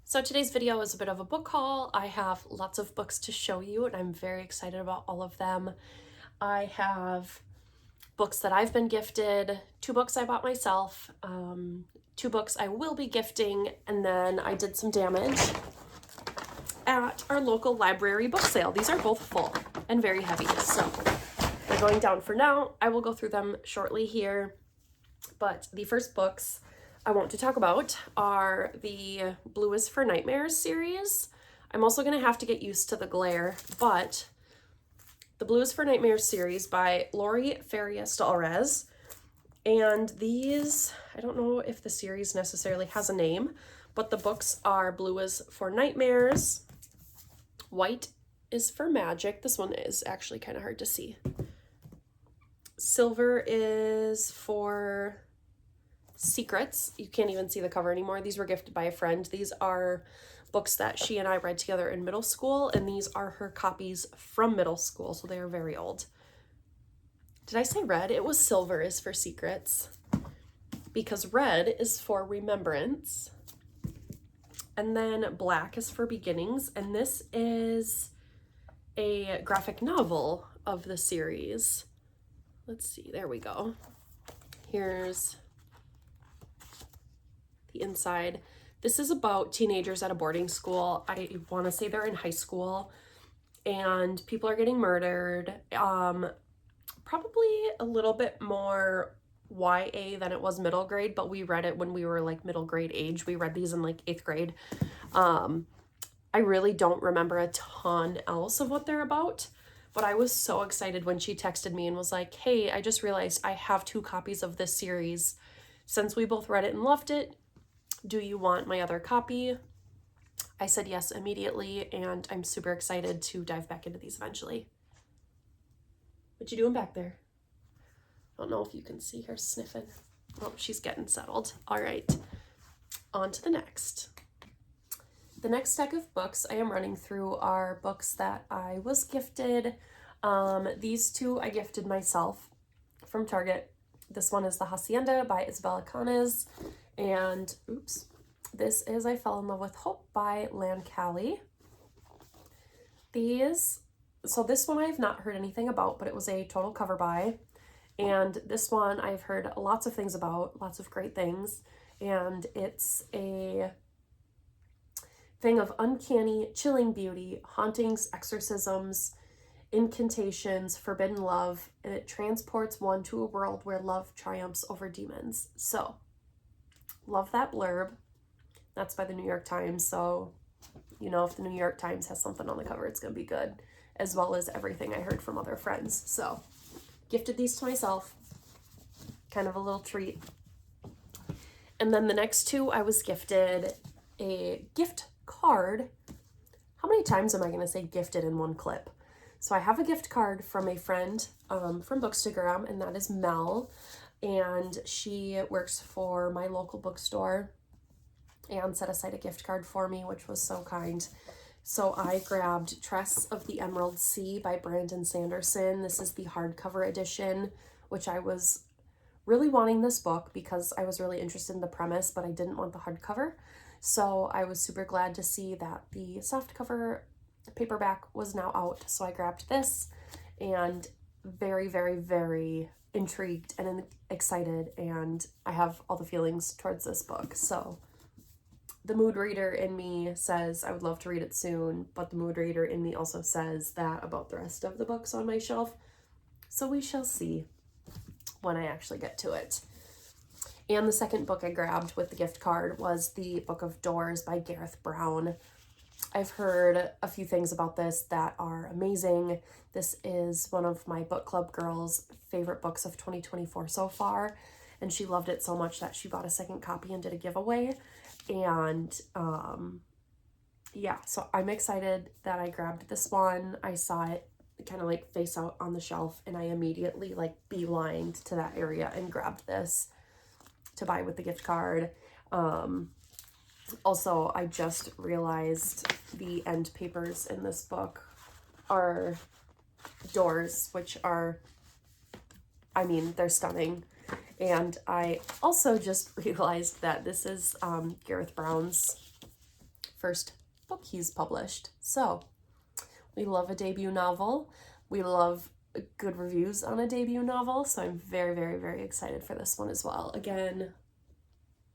So today's video is a bit of a book haul. I have lots of books to show you and I'm very excited about all of them. I have books that I've been gifted, 2 books I bought myself, 2 books I will be gifting, and then I did some damage at our local library book sale. These are both full and very heavy, so they're going down for now. I will go through them shortly here, but the first books I want to talk about are the Blue is for Nightmares series. I'm also going to have to get used to the glare, but the Blue is for Nightmares series by Lori Farias-Dalrez. And these, I don't know if the series necessarily has a name, but the books are Blue is for Nightmares, White is for Magic. This one is actually kind of hard to see. Silver is for Secrets. You can't even see the cover anymore. These were gifted by a friend. These are books that she and I read together in middle school, and these are her copies from middle school, so they are very old. Did I say red? It was Silver is for Secrets, because red is for Remembrance, and then black is for Beginnings, and this is a graphic novel of the series. Let's see, there we go. Here's the inside. This is about teenagers at a boarding school. I want to say they're in high school and people are getting murdered. Probably a little bit more YA than it was middle grade, but we read it when we were like middle grade age. We read these in like 8th grade. I really don't remember a ton else of what they're about, but I was so excited when she texted me and was like, hey, I just realized I have 2 copies of this series. Since we both read it and loved it, do you want my other copy? I said yes immediately, and I'm super excited to dive back into these eventually. What you doing back there? I don't know if you can see her sniffing. Oh, she's getting settled. All right, on to the next. The next stack of books I am running through are books that I was gifted. These 2 I gifted myself from Target. This one is The Hacienda by Isabella Canes, and this is I Fell in Love with Hope by Lan Callie. So this one I have not heard anything about, but it was a total cover buy, and this one I've heard lots of things about, lots of great things, and it's a thing of uncanny, chilling beauty, hauntings, exorcisms, incantations, forbidden love, and it transports one to a world where love triumphs over demons. So, love that blurb. That's by the New York Times, so you know if the New York Times has something on the cover, it's gonna be good, as well as everything I heard from other friends. So, gifted these to myself. Kind of a little treat. And then the next 2, I was gifted a gift card. How many times am I going to say gifted in one clip? So I have a gift card from a friend from Bookstagram, and that is Mel, and she works for my local bookstore and set aside a gift card for me, which was so kind. So I grabbed Tress of the Emerald Sea by Brandon Sanderson. This is the hardcover edition, which I was really wanting this book because I was really interested in the premise, but I didn't want the hardcover. So I was super glad to see that the softcover paperback was now out. So I grabbed this, and very, very, very intrigued and excited, and I have all the feelings towards this book. So the mood reader in me says I would love to read it soon, but the mood reader in me also says that about the rest of the books on my shelf. So we shall see when I actually get to it. And the second book I grabbed with the gift card was the Book of Doors by Gareth Brown. I've heard a few things about this that are amazing. This is one of my book club girls' favorite books of 2024 so far, and she loved it so much that she bought a second copy and did a giveaway. And yeah, so I'm excited that I grabbed this one. I saw it kind of like face out on the shelf, and I immediately like beelined to that area and grabbed this to buy with the gift card. Also, I just realized the end papers in this book are doors, which are, I mean, they're stunning. And I also just realized that this is Gareth Brown's first book he's published. So we love a debut novel. We love good reviews on a debut novel. So I'm very, very, very excited for this one as well. Again,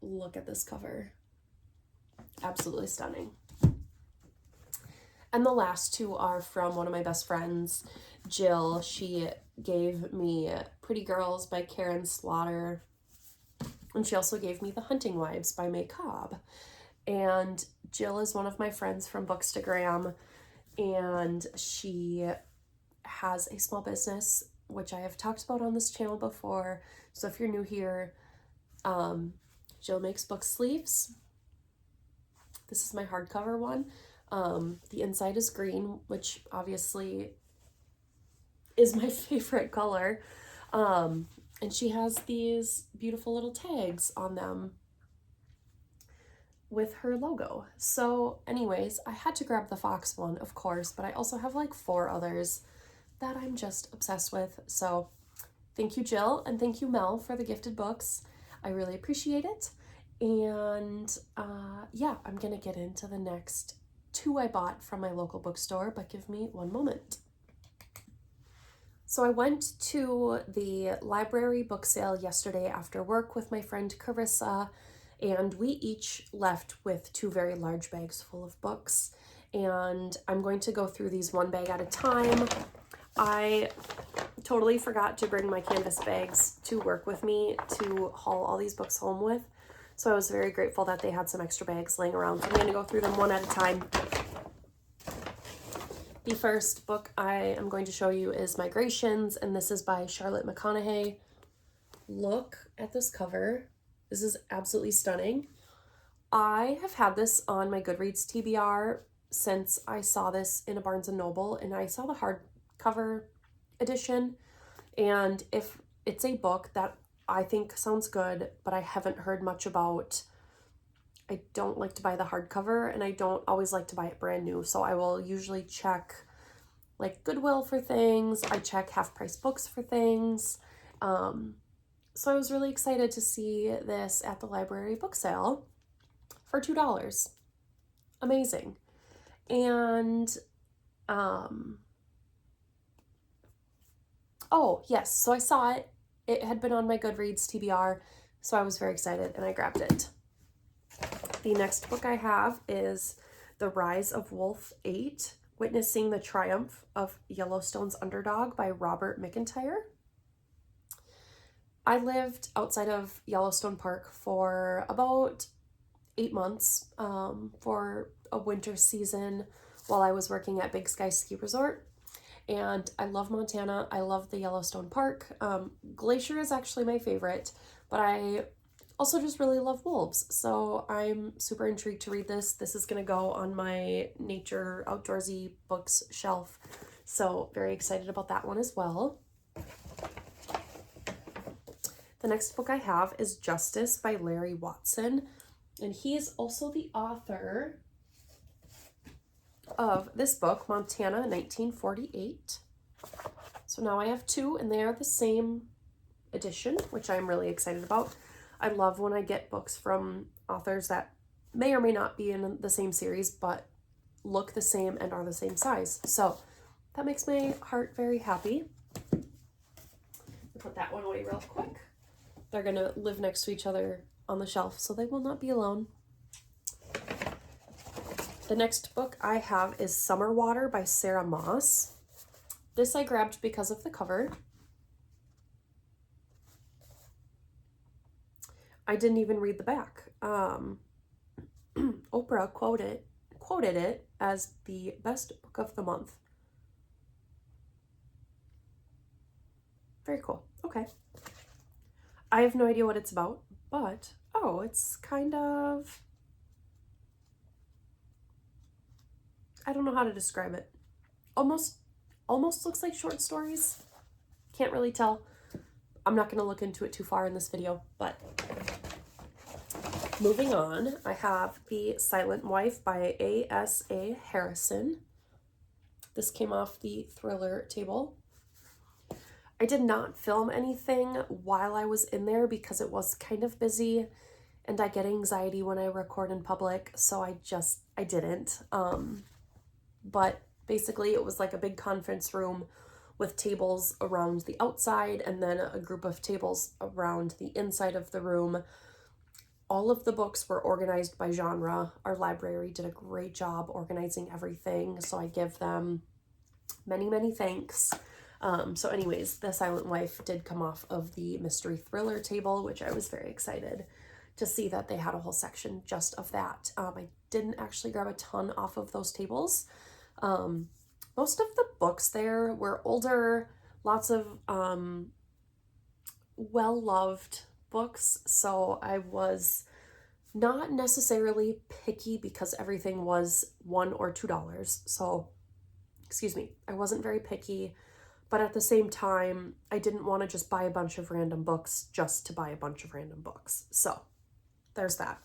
look at this cover. Absolutely stunning. And the last two are from one of my best friends, Jill. She gave me Pretty Girls by Karen Slaughter. And she also gave me The Hunting Wives by May Cobb. And Jill is one of my friends from Bookstagram, and she has a small business, which I have talked about on this channel before. So if you're new here, Jill makes book sleeves. This is my hardcover one. The inside is green, which obviously is my favorite color. And she has these beautiful little tags on them with her logo. So anyways, I had to grab the Fox one, of course, but I also have like 4 others that I'm just obsessed with. So thank you, Jill, and thank you, Mel, for the gifted books. I really appreciate it. And yeah, I'm gonna get into the next 2 I bought from my local bookstore, but give me one moment. So I went to the library book sale yesterday after work with my friend Carissa, and we each left with 2 very large bags full of books. And I'm going to go through these one bag at a time. I totally forgot to bring my canvas bags to work with me to haul all these books home with. So I was very grateful that they had some extra bags laying around. So I'm going to go through them one at a time. The first book I am going to show you is Migrations, and this is by Charlotte McConaughey. Look at this cover. This is absolutely stunning. I have had this on my Goodreads TBR since I saw this in a Barnes & Noble, and I saw the hardcover edition. And if it's a book that I think sounds good, but I haven't heard much about, I don't like to buy the hardcover, and I don't always like to buy it brand new. So I will usually check like Goodwill for things. I check Half Price Books for things. So I was really excited to see this at the library book sale for $2. Amazing. And oh yes, so I saw it. It had been on my Goodreads TBR, so I was very excited and I grabbed it. The next book I have is The Rise of Wolf 8, Witnessing the Triumph of Yellowstone's Underdog by Robert McIntyre. I lived outside of Yellowstone Park for about 8 months for a winter season while I was working at Big Sky Ski Resort. And I love Montana. I love the Yellowstone Park. Glacier is actually my favorite, but I also just really love wolves. So I'm super intrigued to read this. This is going to go on my nature outdoorsy books shelf. So very excited about that one as well. The next book I have is Justice by Larry Watson. And he is also the author of this book, Montana 1948. So now I have 2, and they are the same edition, which I'm really excited about. I love when I get books from authors that may or may not be in the same series, but look the same and are the same size. So that makes my heart very happy. Put that one away real quick. They're gonna live next to each other on the shelf, so they will not be alone. The next book I have is Summer Water by Sarah Moss. This I grabbed because of the cover. I didn't even read the back. Oprah quoted it as the best book of the month. Very cool. Okay. I have no idea what it's about, but oh, it's kind of, I don't know how to describe it. Almost looks like short stories. Can't really tell. I'm not going to look into it too far in this video, but moving on, I have The Silent Wife by A.S.A. Harrison. This came off the thriller table. I did not film anything while I was in there because it was kind of busy, and I get anxiety when I record in public, so I didn't. But basically it was like a big conference room with tables around the outside and then a group of tables around the inside of the room. All of the books were organized by genre. Our library did a great job organizing everything, so I give them many, many thanks. So anyways, The Silent Wife did come off of the mystery thriller table, which I was very excited to see that they had a whole section just of that. I didn't actually grab a ton off of those tables. Most of the books there were older, lots of well-loved books, so I was not necessarily picky because everything was $1 or $2. So, excuse me, I wasn't very picky, but at the same time, I didn't want to just buy a bunch of random books just to buy a bunch of random books. So, there's that.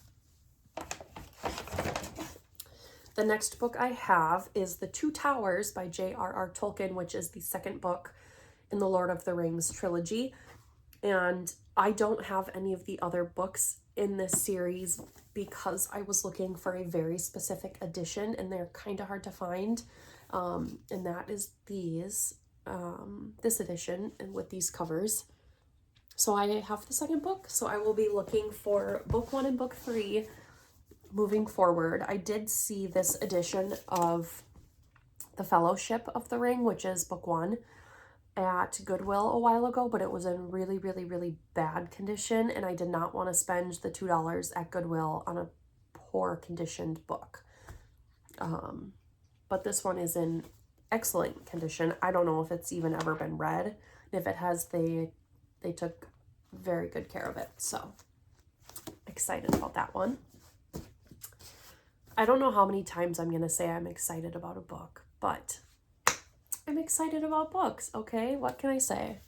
The next book I have is The Two Towers by J.R.R. Tolkien, which is the second book in the Lord of the Rings trilogy. And I don't have any of the other books in this series because I was looking for a very specific edition and they're kind of hard to find. And that is this edition and with these covers. So I have the second book, so I will be looking for book 1 and book 3 moving forward. I did see this edition of The Fellowship of the Ring, which is book 1, at Goodwill a while ago, but it was in really, really, really bad condition, and I did not want to spend the $2 at Goodwill on a poor conditioned book. But this one is in excellent condition. I don't know if it's even ever been read, and if it has, they took very good care of it, so excited about that one. I don't know how many times I'm going to say I'm excited about a book, but I'm excited about books, okay? What can I say?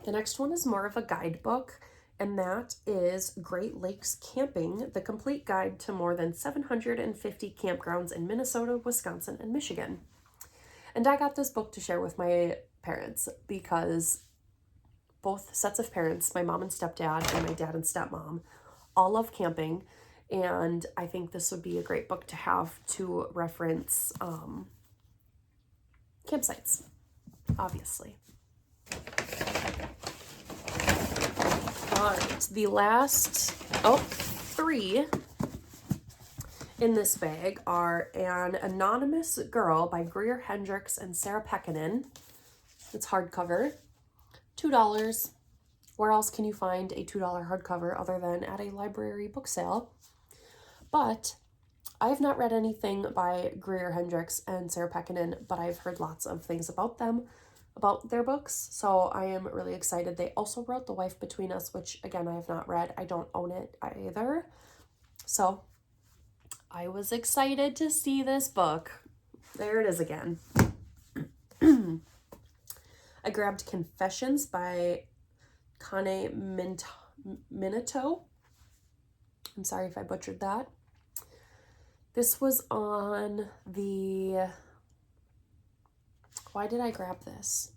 The next one is more of a guidebook, and that is Great Lakes Camping, the complete guide to more than 750 campgrounds in Minnesota, Wisconsin, and Michigan. And I got this book to share with my parents because both sets of parents, my mom and stepdad and my dad and stepmom, all love camping, and I think this would be a great book to have to reference campsites, obviously. All right, the last 3 in this bag are An Anonymous Girl by Greer Hendricks and Sarah Pekkanen. It's hardcover, $2. Where else can you find a $2 hardcover other than at a library book sale? But I have not read anything by Greer Hendricks and Sarah Pekkanen, but I've heard lots of things about them, about their books, so I am really excited. They also wrote The Wife Between Us, which, again, I have not read. I don't own it either. So I was excited to see this book. There it is again. I grabbed Confessions by Kane Minato. I'm sorry if I butchered that. This was on the... Why did I grab this?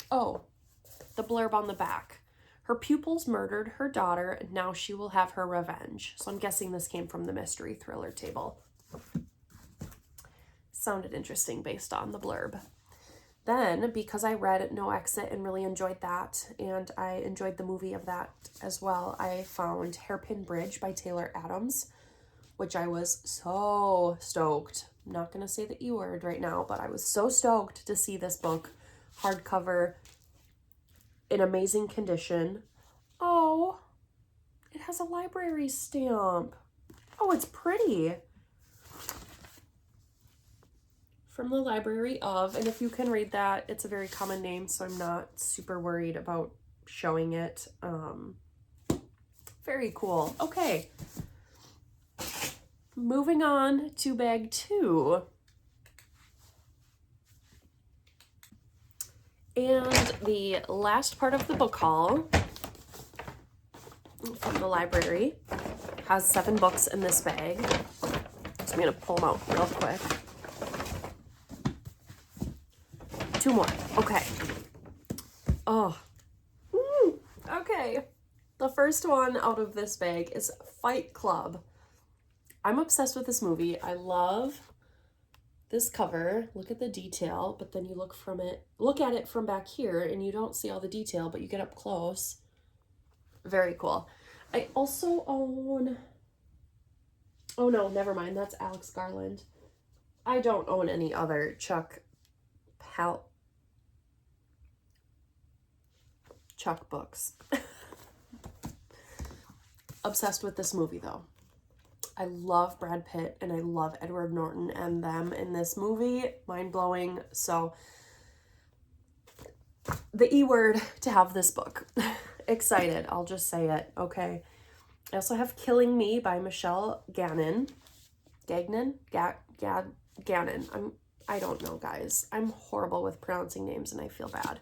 Oh, the blurb on the back. Her pupils murdered her daughter, and now she will have her revenge. So I'm guessing this came from the mystery thriller table. Sounded interesting based on the blurb. Then, because I read No Exit and really enjoyed that, and I enjoyed the movie of that as well, I found Hairpin Bridge by Taylor Adams, which I was so stoked. I'm not going to say the E word right now, but I was so stoked to see this book, hardcover, in amazing condition. Oh, it has a library stamp. Oh, it's pretty. From the Library of, and if you can read that, it's a very common name, so I'm not super worried about showing it. Very cool. Okay. Moving on to bag 2. And the last part of the book haul from the library has 7 books in this bag. So I'm going to pull them out real quick. 2 more. Okay. Oh. Okay, the first one out of this bag is Fight Club. I'm obsessed with this movie. I love this cover. Look at the detail, but then you look at it from back here and you don't see all the detail, but you get up close. Very cool. I also own, oh no, never mind. That's Alex Garland. I don't own any other Chuck books. Obsessed with this movie though. I love Brad Pitt and I love Edward Norton and them in this movie. Mind blowing. So the E word to have this book. Excited. I'll just say it. Okay. I also have Killing Me by Michelle Gannon. Gannon. I don't know, guys. I'm horrible with pronouncing names and I feel bad.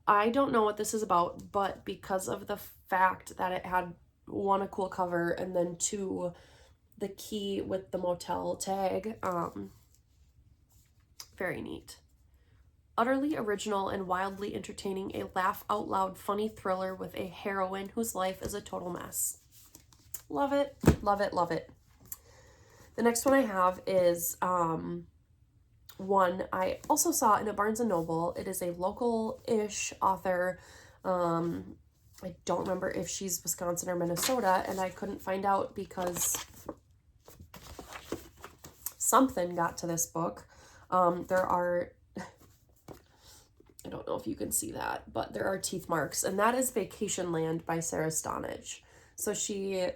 I don't know what this is about, but because of the fact that it had, one, a cool cover, and then two, the key with the motel tag, very neat. Utterly original and wildly entertaining, a laugh out loud funny thriller with a heroine whose life is a total mess. Love it, love it, love it. The next one I have is one I also saw in a Barnes & Noble. It is a local-ish author. I don't remember if she's Wisconsin or Minnesota, and I couldn't find out because something got to this book. There are, I don't know if you can see that, but there are teeth marks, and that is Vacation Land by Sarah Stonage. So she,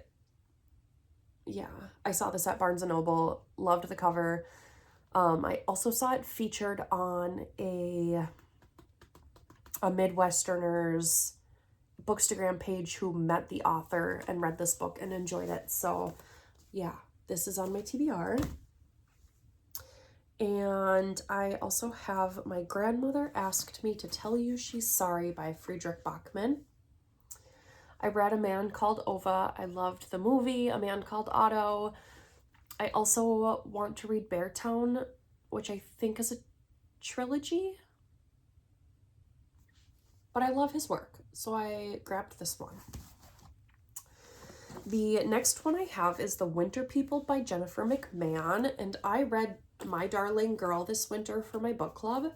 yeah, I saw this at Barnes & Noble, loved the cover. I also saw it featured on a Midwesterners Bookstagram page who met the author and read this book and enjoyed it. So yeah, this is on my TBR. And I also have My Grandmother Asked Me to Tell You She's Sorry by Friedrich Bachmann. I read A Man Called Ove. I loved the movie A Man Called Otto. I also want to read Beartown, which I think is a trilogy. But I love his work, so I grabbed this one. The next one I have is The Winter People by Jennifer McMahon, and I read My Darling Girl this winter for my book club,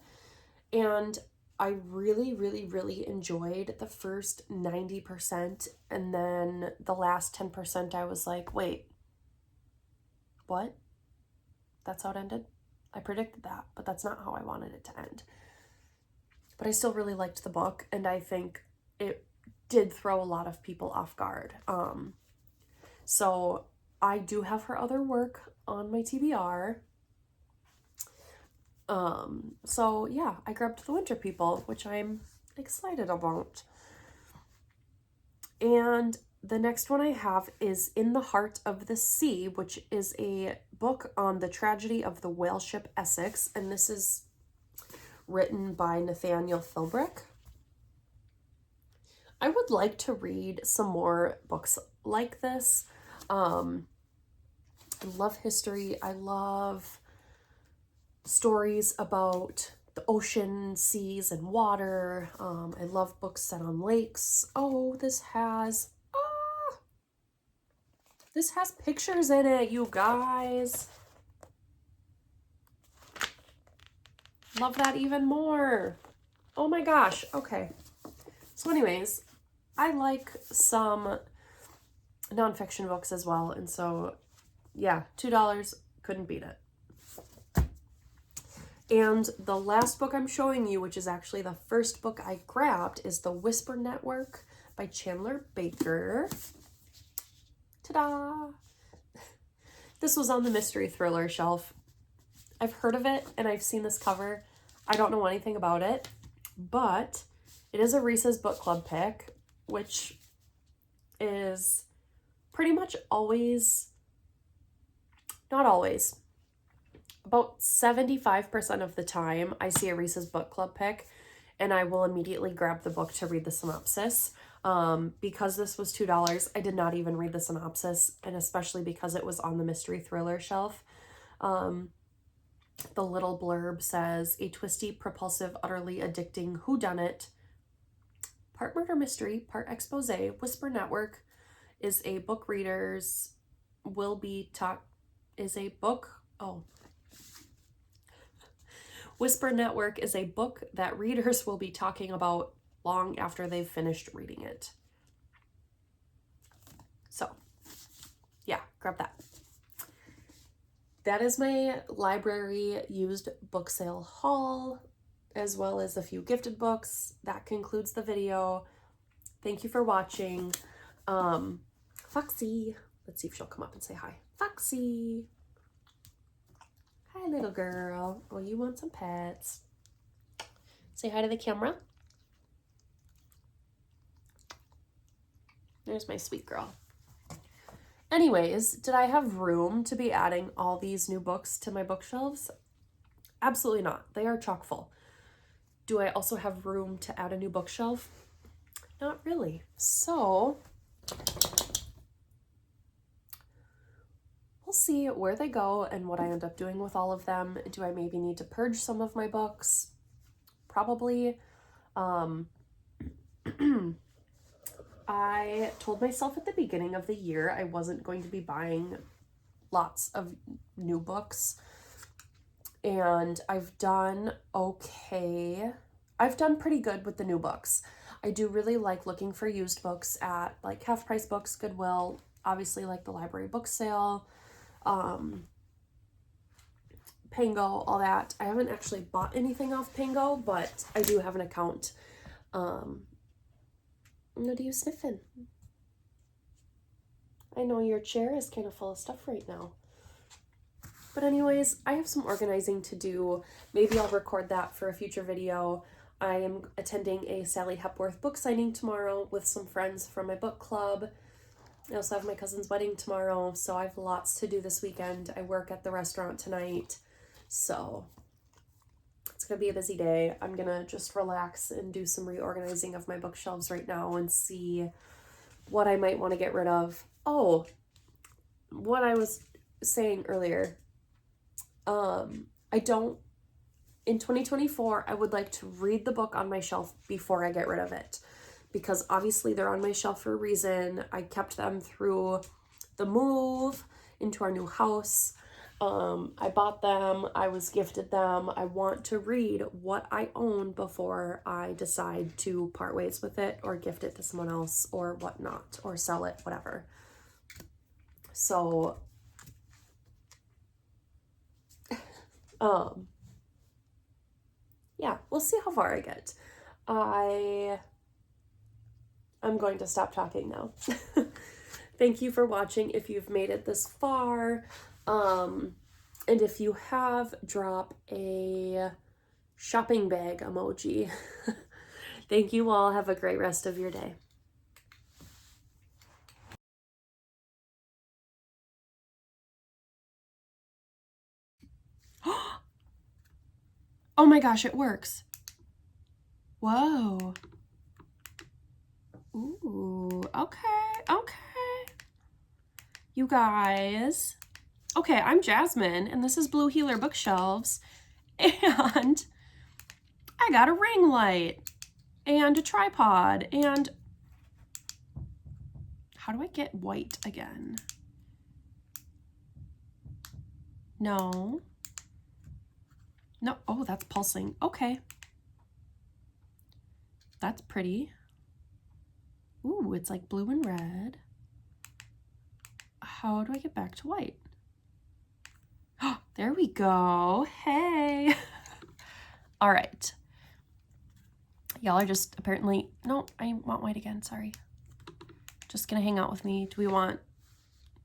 and I really, really, really enjoyed the first 90%, and then the last 10% I was like, wait, what? That's how it ended? I predicted that, but that's not how I wanted it to end. But I still really liked the book, and I think it did throw a lot of people off guard. So I do have her other work on my TBR. So yeah, I grabbed The Winter People, which I'm excited about. And the next one I have is In the Heart of the Sea, which is a book on the tragedy of the whale ship Essex, and this is written by Nathaniel Philbrick. I would like to read some more books like this. I love history. I love stories about the ocean, seas, and water. I love books set on lakes. Oh, this has pictures in it, you guys. Love that even more. Oh my gosh. Okay. So anyways, I like some nonfiction books as well. And so, yeah, $2, couldn't beat it. And the last book I'm showing you, which is actually the first book I grabbed, is The Whisper Network by Chandler Baker. Ta-da! This was on the mystery thriller shelf. I've heard of it and I've seen this cover. I don't know anything about it, but it is a Reese's Book Club pick, which is pretty much always, not always, about 75% of the time I see a Reese's Book Club pick and I will immediately grab the book to read the synopsis. Because this was $2, I did not even read the synopsis, and especially because it was on the mystery thriller shelf. The little blurb says, a twisty, propulsive, utterly addicting whodunit part murder mystery, part expose. Whisper Network is a book readers will be taught is a book. Oh. Whisper Network is a book that readers will be talking about long after they've finished reading it. So, yeah, grab that. That is my library used book sale haul, as well as a few gifted books. That concludes the video. Thank you for watching. Foxy, let's see if she'll come up and say hi. Foxy. Hi, little girl. Oh, you want some pets? Say hi to the camera. There's my sweet girl. Anyways, did I have room to be adding all these new books to my bookshelves? Absolutely not. They are chock full. Do I also have room to add a new bookshelf? Not really. So we'll see where they go and what I end up doing with all of them. Do I maybe need to purge some of my books? Probably. I told myself at the beginning of the year I wasn't going to be buying lots of new books, and I've done okay. I've done pretty good with the new books. I do really like looking for used books at like Half Price Books, Goodwill, obviously like the library book sale, Pango, all that. I haven't actually bought anything off Pango, but I do have an account. What are you sniffing? I know your chair is kind of full of stuff right now. But anyways, I have some organizing to do. Maybe I'll record that for a future video. I am attending a Sally Hepworth book signing tomorrow with some friends from my book club. I also have my cousin's wedding tomorrow, so I have lots to do this weekend. I work at the restaurant tonight, so it's gonna be a busy day. I'm gonna just relax and do some reorganizing of my bookshelves right now and see what I might want to get rid of. Oh, what I was saying earlier, in 2024, I would like to read the book on my shelf before I get rid of it, because obviously they're on my shelf for a reason. I kept them through the move into our new house. I bought them, I was gifted them. I want to read what I own before I decide to part ways with it or gift it to someone else or whatnot, or sell it, whatever. So, yeah, we'll see how far I get. I'm going to stop talking now. Thank you for watching if you've made it this far. And if you have, drop a shopping bag emoji. Thank you all. Have a great rest of your day. Oh my gosh, it works. Whoa. Ooh, okay. You guys. Okay, I'm Jasmine, and this is Blue Heeler Bookshelves, and I got a ring light, and a tripod, and how do I get white again? No, oh, that's pulsing. Okay. That's pretty. Ooh, it's like blue and red. How do I get back to white? Oh, there we go. Hey. All right. Y'all are just apparently, no, I want white again, sorry. Just gonna hang out with me. Do we want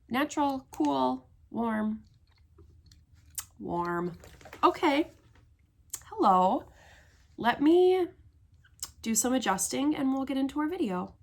natural, cool, warm? Warm. Okay. Hello. Let me do some adjusting and we'll get into our video.